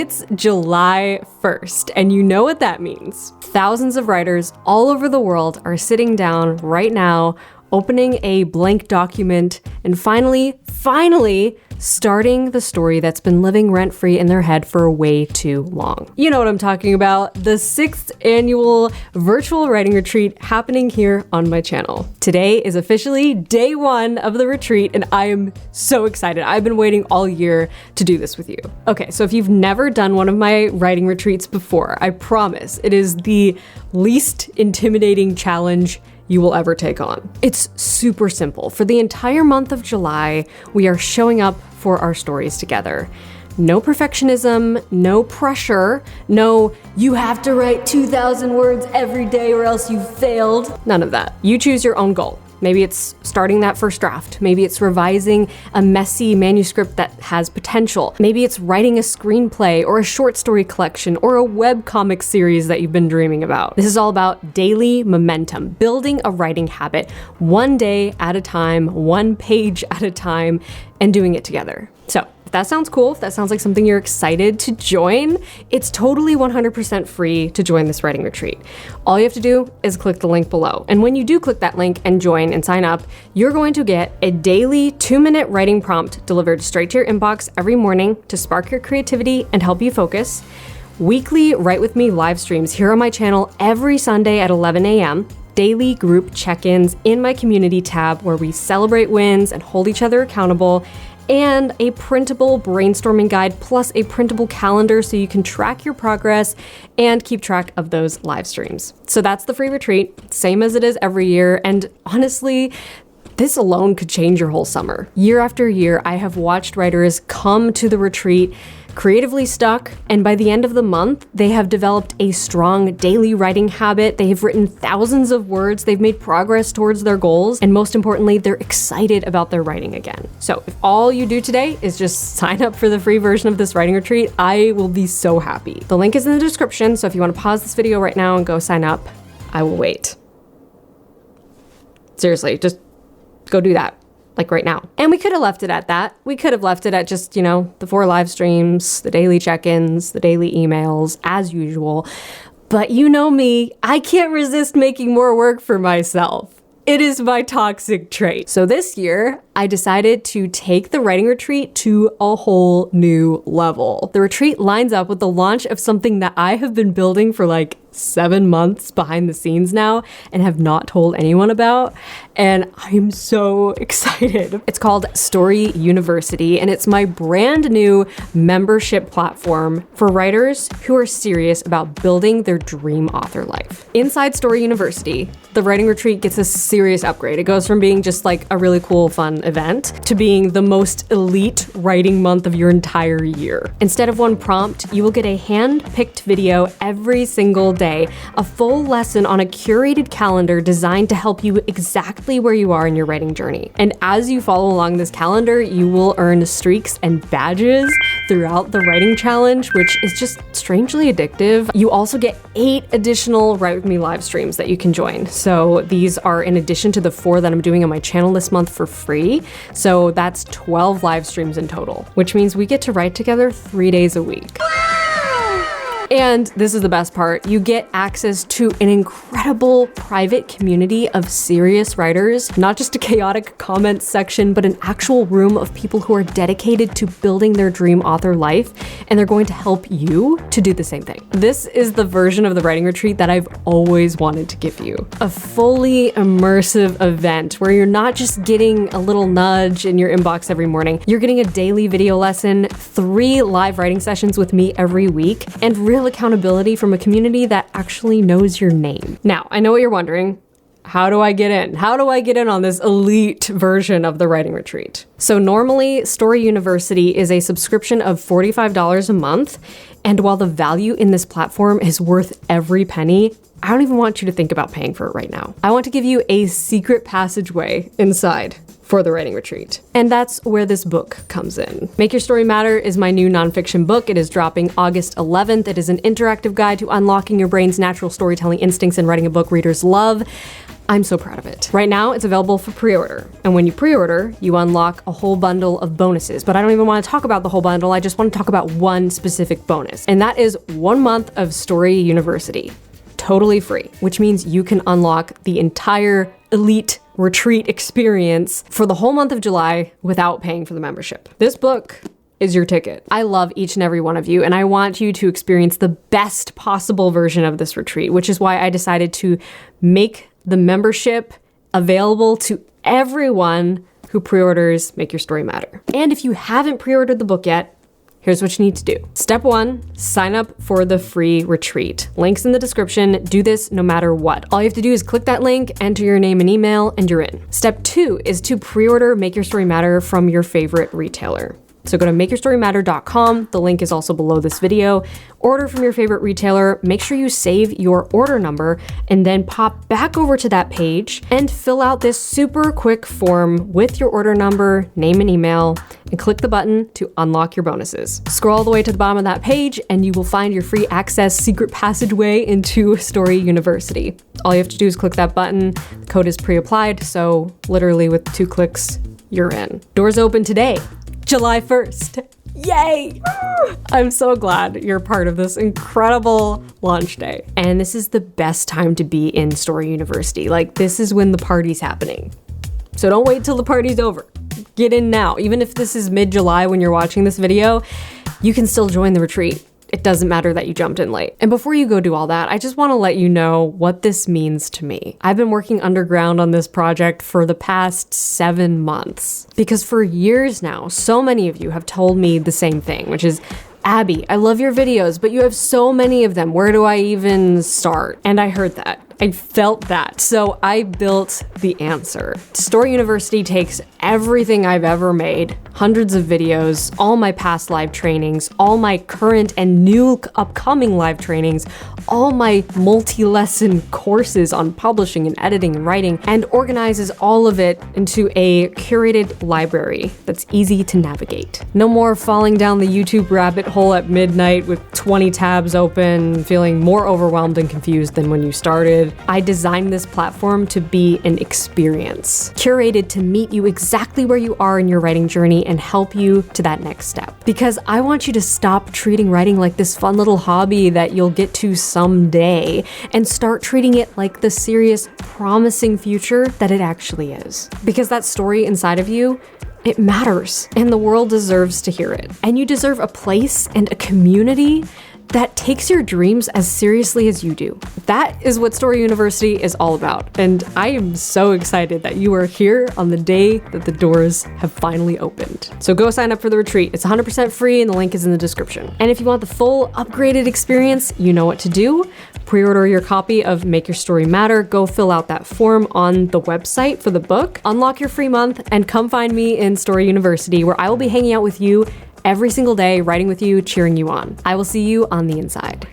It's July 1st, and you know what that means. Thousands of writers all over the world are sitting down right now, opening a blank document, and finally starting the story that's been living rent-free in their head for way too long. You know what I'm talking about, the 6th annual virtual writing retreat happening here on my channel. Today is officially day 1 of the retreat, and I am so excited. I've been waiting all year to do this with you. Okay, so if you've never done one of my writing retreats before, I promise it is the least intimidating challenge you will ever take on. It's super simple. For the entire month of July, we are showing up for our stories together. No perfectionism, no pressure, no, you have to write 2,000 words every day or else you've failed. None of that. You choose your own goal. Maybe it's starting that first draft. Maybe it's revising a messy manuscript that has potential. Maybe it's writing a screenplay or a short story collection or a webcomic series that you've been dreaming about. This is all about daily momentum, building a writing habit one day at a time, one page at a time, and doing it together. So if that sounds cool, if that sounds like something you're excited to join, it's totally 100% free to join this writing retreat. All you have to do is click the link below. And when you do click that link and join and sign up, you're going to get a daily 2-minute writing prompt delivered straight to your inbox every morning to spark your creativity and help you focus. Weekly Write With Me live streams here on my channel every Sunday at 11 a.m. Daily group check-ins in my community tab where we celebrate wins and hold each other accountable, and a printable brainstorming guide plus a printable calendar so you can track your progress and keep track of those live streams. So that's the free retreat, same as it is every year, and honestly, this alone could change your whole summer. Year after year, I have watched writers come to the retreat creatively stuck, and by the end of the month, they have developed a strong daily writing habit. They have written thousands of words, they've made progress towards their goals, and most importantly, they're excited about their writing again. So if all you do today is just sign up for the free version of this writing retreat, I will be so happy. The link is in the description, so if you want to pause this video right now and go sign up, I will wait. Seriously, just go do that. Like right now. And we could have left it at that. We could have left it at just, the 4 live streams, the daily check-ins, the daily emails, as usual. But you know me, I can't resist making more work for myself. It is my toxic trait. So this year, I decided to take the writing retreat to a whole new level. The retreat lines up with the launch of something that I have been building for like 7 months behind the scenes now and have not told anyone about. And I am so excited. It's called Story University, and it's my brand new membership platform for writers who are serious about building their dream author life. Inside Story University, the writing retreat gets a serious upgrade. It goes from being just like a really cool, fun event to being the most elite writing month of your entire year. Instead of one prompt, you will get a hand-picked video every single day, a full lesson on a curated calendar designed to help you exactly where you are in your writing journey. And as you follow along this calendar, you will earn streaks and badges throughout the writing challenge, which is just strangely addictive. You also get 8 additional Write With Me live streams that you can join. So these are in addition to the 4 that I'm doing on my channel this month for free. So that's 12 live streams in total, which means we get to write together 3 days a week. And this is the best part, you get access to an incredible private community of serious writers, not just a chaotic comments section, but an actual room of people who are dedicated to building their dream author life, and they're going to help you to do the same thing. This is the version of the writing retreat that I've always wanted to give you. A fully immersive event where you're not just getting a little nudge in your inbox every morning, you're getting a daily video lesson, 3 live writing sessions with me every week, and real accountability from a community that actually knows your name. Now, I know what you're wondering. How do I get in? How do I get in on this elite version of the writing retreat? So normally, Story University is a subscription of $45 a month, and while the value in this platform is worth every penny, I don't even want you to think about paying for it right now. I want to give you a secret passageway inside for the writing retreat. And that's where this book comes in. Make Your Story Matter is my new nonfiction book. It is dropping August 11th. It is an interactive guide to unlocking your brain's natural storytelling instincts and writing a book readers love. I'm so proud of it. Right now, it's available for pre-order. And when you pre-order, you unlock a whole bundle of bonuses. But I don't even want to talk about the whole bundle. I just want to talk about one specific bonus. And that is 1 month of Story University. Totally free, which means you can unlock the entire elite retreat experience for the whole month of July without paying for the membership. This book is your ticket. I love each and every one of you, and I want you to experience the best possible version of this retreat, which is why I decided to make the membership available to everyone who pre-orders Make Your Story Matter. And if you haven't pre-ordered the book yet, here's what you need to do. Step 1, sign up for the free retreat. Links in the description. Do this no matter what. All you have to do is click that link, enter your name and email, and you're in. Step 2 is to pre-order Make Your Story Matter from your favorite retailer. So go to makeyourstorymatter.com. The link is also below this video. Order from your favorite retailer. Make sure you save your order number and then pop back over to that page and fill out this super quick form with your order number, name and email, and click the button to unlock your bonuses. Scroll all the way to the bottom of that page and you will find your free access secret passageway into Story University. All you have to do is click that button. The code is pre-applied, so literally with 2 clicks, you're in. Doors open today, July 1st. Yay! I'm so glad you're part of this incredible launch day. And this is the best time to be in Story University. Like, this is when the party's happening. So don't wait till the party's over. Get in now. Even if this is mid-July when you're watching this video, you can still join the retreat. It doesn't matter that you jumped in late. And before you go do all that, I just want to let you know what this means to me. I've been working underground on this project for the past 7 months because for years now, so many of you have told me the same thing, which is, Abbie, I love your videos, but you have so many of them. Where do I even start? And I heard that. I felt that. So I built the answer. Story University takes everything I've ever made, hundreds of videos, all my past live trainings, all my current and new upcoming live trainings, all my multi-lesson courses on publishing and editing and writing, and organizes all of it into a curated library that's easy to navigate. No more falling down the YouTube rabbit hole at midnight with 20 tabs open, feeling more overwhelmed and confused than when you started. I designed this platform to be an experience, curated to meet you exactly where you are in your writing journey and help you to that next step. Because I want you to stop treating writing like this fun little hobby that you'll get to someday and start treating it like the serious, promising future that it actually is. Because that story inside of you, it matters, and the world deserves to hear it. And you deserve a place and a community that takes your dreams as seriously as you do. That is what Story University is all about. And I am so excited that you are here on the day that the doors have finally opened. So go sign up for the retreat. It's 100% free and the link is in the description. And if you want the full upgraded experience, you know what to do. Pre-order your copy of Make Your Story Matter. Go fill out that form on the website for the book. Unlock your free month and come find me in Story University, where I will be hanging out with you every single day, writing with you, cheering you on. I will see you on the inside.